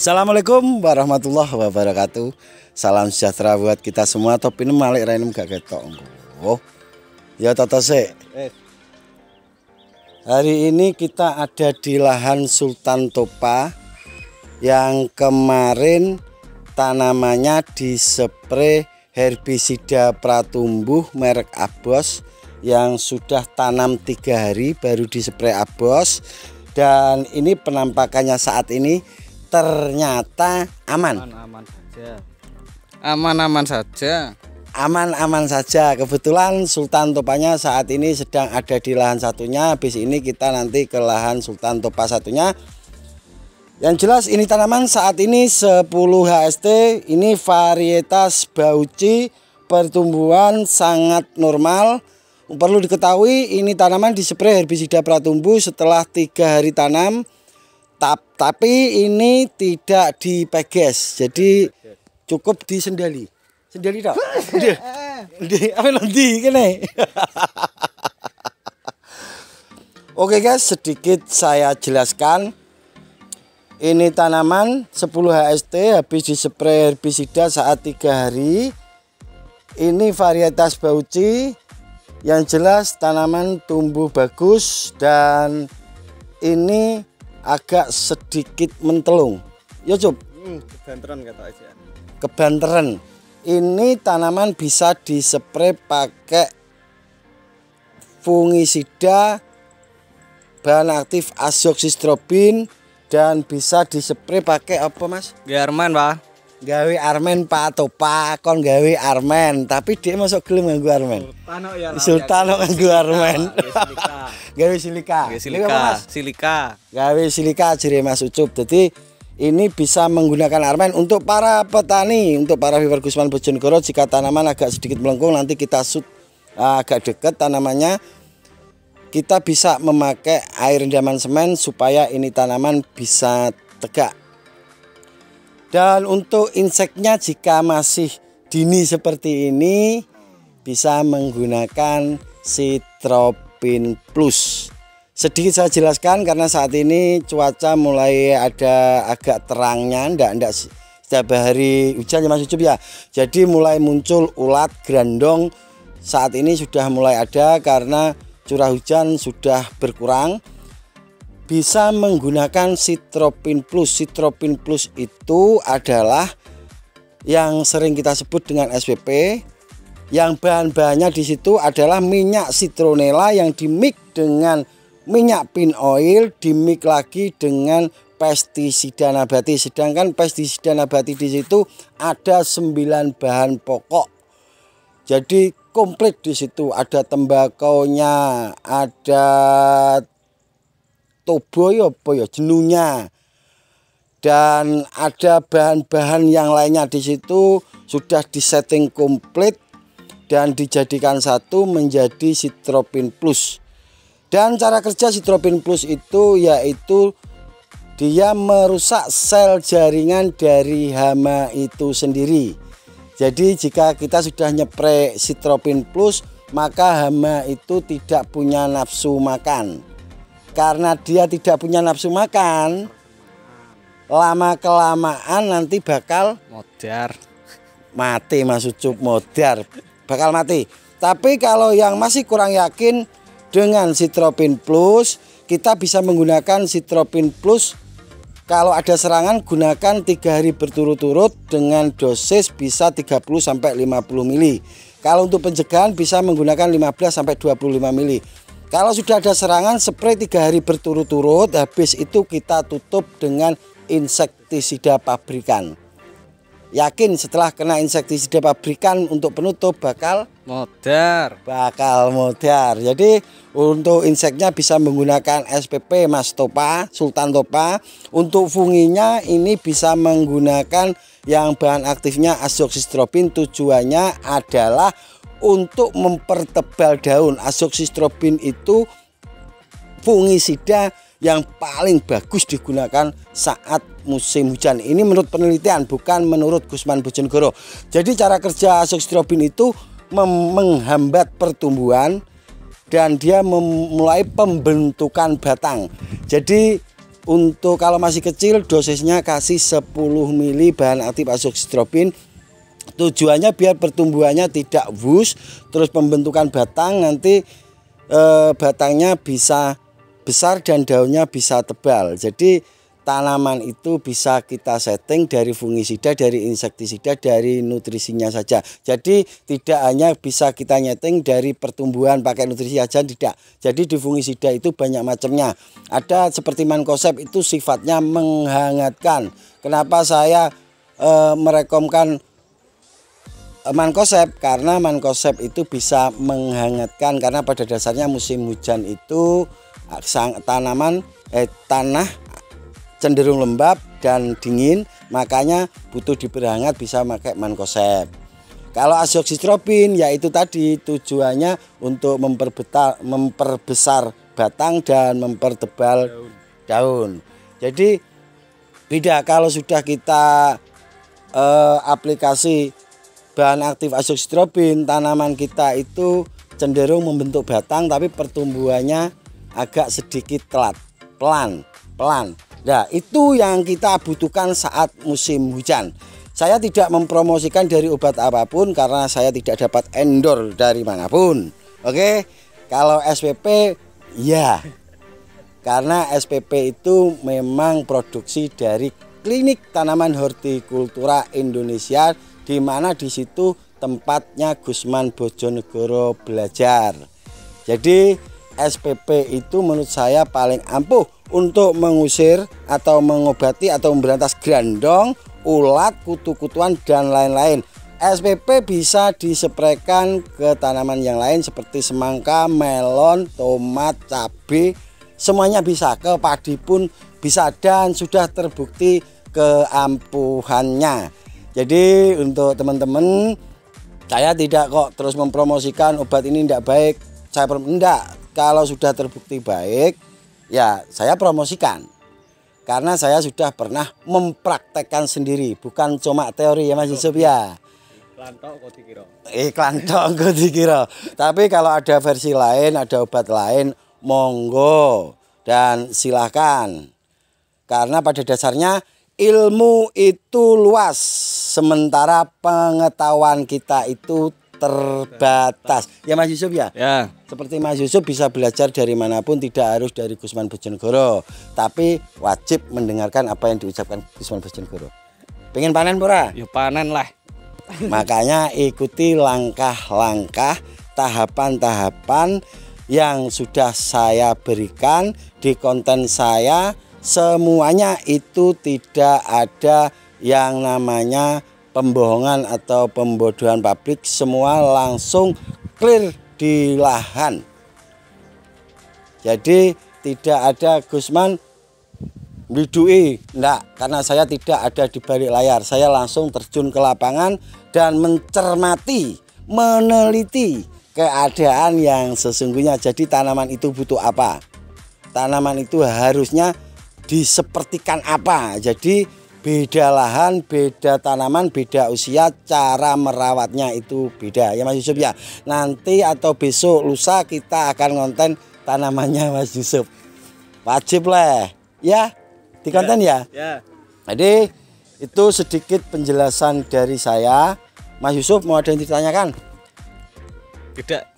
Assalamualaikum warahmatullahi wabarakatuh. Salam sejahtera buat kita semua. Top ini malik rainem gak ketok. Oh, ya tata sik. Hari ini kita ada di lahan Sultan Topa yang kemarin tanamannya disprei herbisida pratumbuh merek Abos yang sudah tanam 3 hari baru disprei Abos, dan ini penampakannya saat ini ternyata aman saja. Kebetulan Sultan Topanya saat ini sedang ada di lahan satunya. Habis ini kita nanti ke lahan Sultan Topa satunya. Yang jelas ini tanaman saat ini 10 HST. Ini varietas Bauci, pertumbuhan sangat normal. Perlu diketahui ini tanaman disprei herbisida pratumbuh setelah 3 hari tanam. Tapi ini tidak dipeges, jadi cukup disendali. Sendali tak? Apa nanti kene? Oke guys, sedikit saya jelaskan. Ini tanaman 10 HST habis disprei herbisida saat 3 hari. Ini varietas Bauci. Yang jelas tanaman tumbuh bagus dan ini agak sedikit mentelung. Ya Cuk. Kebanteran kata aja. Kebanteran. Ini tanaman bisa disprei pakai fungisida bahan aktif azoxystrobin dan bisa disprei pakai apa Mas? Garman, Pak. Gawe armen Pak Topa kon gawe armen, tapi dia masuk gelem nganggo armen. Sultan nganggo armen. Gawe silika. Gawe silika jere Mas Ucup. Jadi ini bisa menggunakan armen untuk para petani, untuk para viewer Gusman Bojonegoro. Jika tanaman agak sedikit melengkung, nanti kita shoot agak dekat tanamannya. Kita bisa memakai air rendaman semen supaya ini tanaman bisa tegak. Dan untuk inseknya jika masih dini seperti ini bisa menggunakan Citropin Plus. Sedikit saya jelaskan karena saat ini cuaca mulai ada agak terangnya, enggak setiap hari hujan ya Mas Ucup ya. Jadi mulai muncul ulat grandong saat ini sudah mulai ada karena curah hujan sudah berkurang. Bisa menggunakan Citropin Plus. Citropin Plus itu adalah yang sering kita sebut dengan SPP. Yang bahan-bahannya di situ adalah minyak citronella yang dimix dengan minyak pin oil, dimix lagi dengan pestisida nabati. Sedangkan pestisida nabati di situ ada 9 bahan pokok. Jadi komplit di situ. Ada tembakonya, ada toboy apa ya jenuhnya, dan ada bahan-bahan yang lainnya di situ sudah disetting komplit dan dijadikan satu menjadi Citropin Plus. Dan cara kerja Citropin Plus itu yaitu dia merusak sel jaringan dari hama itu sendiri. Jadi jika kita sudah nyepre Citropin Plus, maka hama itu tidak punya nafsu makan. Karena dia tidak punya nafsu makan, lama-kelamaan nanti bakal modar. Mati Mas Ucup, modar. Bakal mati. Tapi kalau yang masih kurang yakin dengan Citropin Plus, kita bisa menggunakan Citropin Plus. Kalau ada serangan gunakan 3 hari berturut-turut dengan dosis bisa 30-50 mili. Kalau untuk pencegahan bisa menggunakan 15-25 mili. Kalau sudah ada serangan, spray 3 hari berturut-turut. Habis itu kita tutup dengan insektisida pabrikan. Yakin setelah kena insektisida pabrikan untuk penutup bakal modar. Jadi untuk inseknya bisa menggunakan SPP Mas Topa, Sultan Topa. Untuk funginya ini bisa menggunakan yang bahan aktifnya azoxystrobin. Tujuannya adalah untuk mempertebal daun. Azoxystrobin itu fungisida yang paling bagus digunakan saat musim hujan. Ini menurut penelitian, bukan menurut Gusman Bojonegoro. Jadi cara kerja azoxystrobin itu menghambat pertumbuhan dan dia memulai pembentukan batang. Jadi untuk kalau masih kecil dosisnya kasih 10 mili bahan aktif azoxystrobin. Tujuannya biar pertumbuhannya tidak wus, terus pembentukan batang nanti batangnya bisa besar dan daunnya bisa tebal. Jadi tanaman itu bisa kita setting dari fungisida, dari insektisida, dari nutrisinya saja. Jadi tidak hanya bisa kita nyeting dari pertumbuhan pakai nutrisi saja, tidak. Jadi di fungisida itu banyak macamnya. Ada seperti mancozeb itu sifatnya menghangatkan. Kenapa saya merekomkan mancozeb? Karena mancozeb itu bisa menghangatkan, karena pada dasarnya musim hujan itu tanah cenderung lembab dan dingin, makanya butuh diberhangat, bisa pakai mancozeb. Kalau azoxystrobin yaitu tadi tujuannya untuk memperbesar batang dan mempertebal daun. Jadi beda kalau sudah kita aplikasi bahan aktif azoxystrobin, tanaman kita itu cenderung membentuk batang tapi pertumbuhannya agak sedikit telat, pelan. Nah, itu yang kita butuhkan saat musim hujan. Saya tidak mempromosikan dari obat apapun karena saya tidak dapat endorse dari manapun. Oke, kalau SPP ya, karena SPP itu memang produksi dari Klinik Tanaman Hortikultura Indonesia, di mana di situ tempatnya Gusman Bojonegoro belajar. Jadi SPP itu menurut saya paling ampuh untuk mengusir atau mengobati atau memberantas grandong, ulat, kutu-kutuan dan lain-lain. SPP bisa disepraikan ke tanaman yang lain seperti semangka, melon, tomat, cabai, semuanya bisa. Ke padi pun bisa dan sudah terbukti keampuhannya. Jadi untuk teman-teman, saya tidak kok terus mempromosikan obat ini tidak baik. Saya tidak. Kalau sudah terbukti baik, ya saya promosikan. Karena saya sudah pernah mempraktekkan sendiri, bukan cuma teori ya Mas Yusuf ya. Iklan tok kok dikira. Tapi kalau ada versi lain, ada obat lain, monggo dan silakan. Karena pada dasarnya ilmu itu luas, sementara pengetahuan kita itu terbatas. Ya Mas Yusuf ya? Ya. Seperti Mas Yusuf bisa belajar dari manapun, tidak harus dari Gusman Bojonegoro. Tapi wajib mendengarkan apa yang diucapkan Gusman Bojonegoro. Pengen panen pura? Ya panen lah. Makanya ikuti langkah-langkah, tahapan-tahapan yang sudah saya berikan di konten saya. Semuanya itu tidak ada yang namanya pembohongan atau pembodohan publik, semua langsung clear di lahan. Jadi tidak ada Gusman bidui, enggak, karena saya tidak ada di balik layar. Saya langsung terjun ke lapangan dan mencermati, meneliti keadaan yang sesungguhnya. Jadi tanaman itu butuh apa? Tanaman itu harusnya disepertikan apa? Jadi beda lahan, beda tanaman, beda usia, cara merawatnya itu beda ya Mas Yusuf ya. Nanti atau besok lusa kita akan konten tanamannya Mas Yusuf. Wajib lah ya di konten ya. Jadi itu sedikit penjelasan dari saya. Mas Yusuf mau ada yang ditanyakan? Tidak.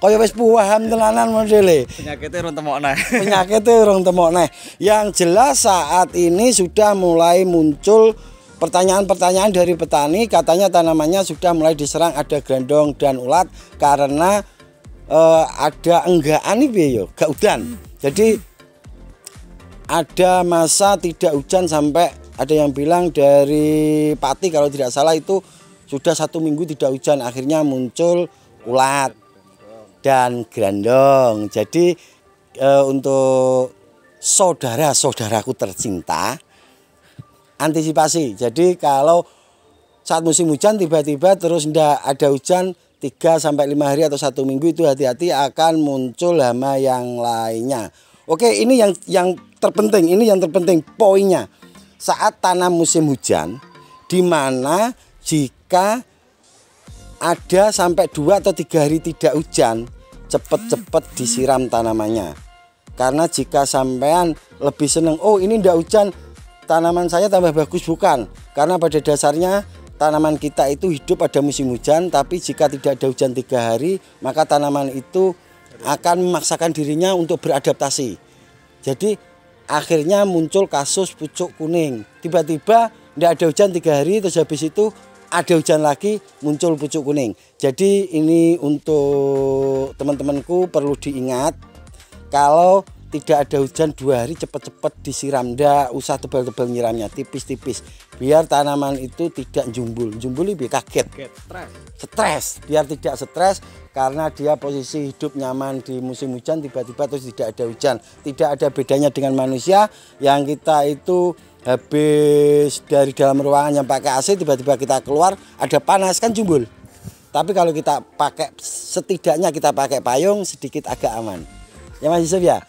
Kaya wis paham tenanan modele. Penyakitnya urung temokne. Penyakitnya urung temokne. Yang jelas saat ini sudah mulai muncul pertanyaan-pertanyaan dari petani, katanya tanamannya sudah mulai diserang ada grandong dan ulat karena ada enggaan iki yo, gak udan. Jadi ada masa tidak hujan sampai ada yang bilang dari Pati kalau tidak salah itu sudah 1 minggu tidak hujan, akhirnya muncul ulat dan grandong. Jadi untuk saudara-saudaraku tercinta, antisipasi. Jadi kalau saat musim hujan tiba-tiba terus tidak ada hujan 3 sampai 5 hari atau 1 minggu, itu hati-hati akan muncul hama yang lainnya. Oke, ini yang terpenting, ini yang terpenting poinnya. Saat tanam musim hujan, di mana jika ada sampai 2 atau 3 hari tidak hujan, cepet-cepet disiram tanamannya. Karena jika sampean lebih seneng, oh ini ndak hujan, tanaman saya tambah bagus, bukan. Karena pada dasarnya tanaman kita itu hidup pada musim hujan, tapi jika tidak ada hujan 3 hari, maka tanaman itu akan memaksakan dirinya untuk beradaptasi. Jadi akhirnya muncul kasus pucuk kuning. Tiba-tiba tidak ada hujan 3 hari, terus habis itu ada hujan lagi, muncul pucuk kuning. Jadi ini untuk teman-temanku perlu diingat, kalau tidak ada hujan 2 hari cepat-cepat disiram, ndak usah tebal-tebal nyiramnya, tipis-tipis, biar tanaman itu tidak jumbul lebih kaget, stres, biar tidak stres karena dia posisi hidup nyaman di musim hujan, tiba-tiba terus tidak ada hujan. Tidak ada bedanya dengan manusia yang kita itu habis dari dalam ruangan yang pakai AC, tiba-tiba kita keluar ada panas kan jumbul. Tapi kalau kita pakai, setidaknya kita pakai payung sedikit agak aman. Ya Mas Yusuf ya.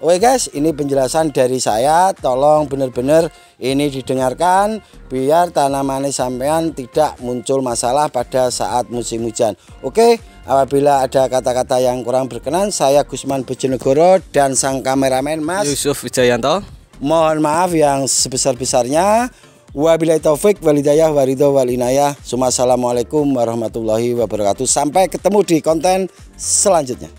Oke guys, ini penjelasan dari saya, tolong benar-benar ini didengarkan biar tanaman sampean tidak muncul masalah pada saat musim hujan. Oke, apabila ada kata-kata yang kurang berkenan, saya Gusman Bojonegoro dan sang kameramen Mas Yusuf Wijayanto mohon maaf yang sebesar-besarnya. Wabillahi taufik walhidayah waridho walinayah. Assalamualaikum warahmatullahi wabarakatuh. Sampai ketemu di konten selanjutnya.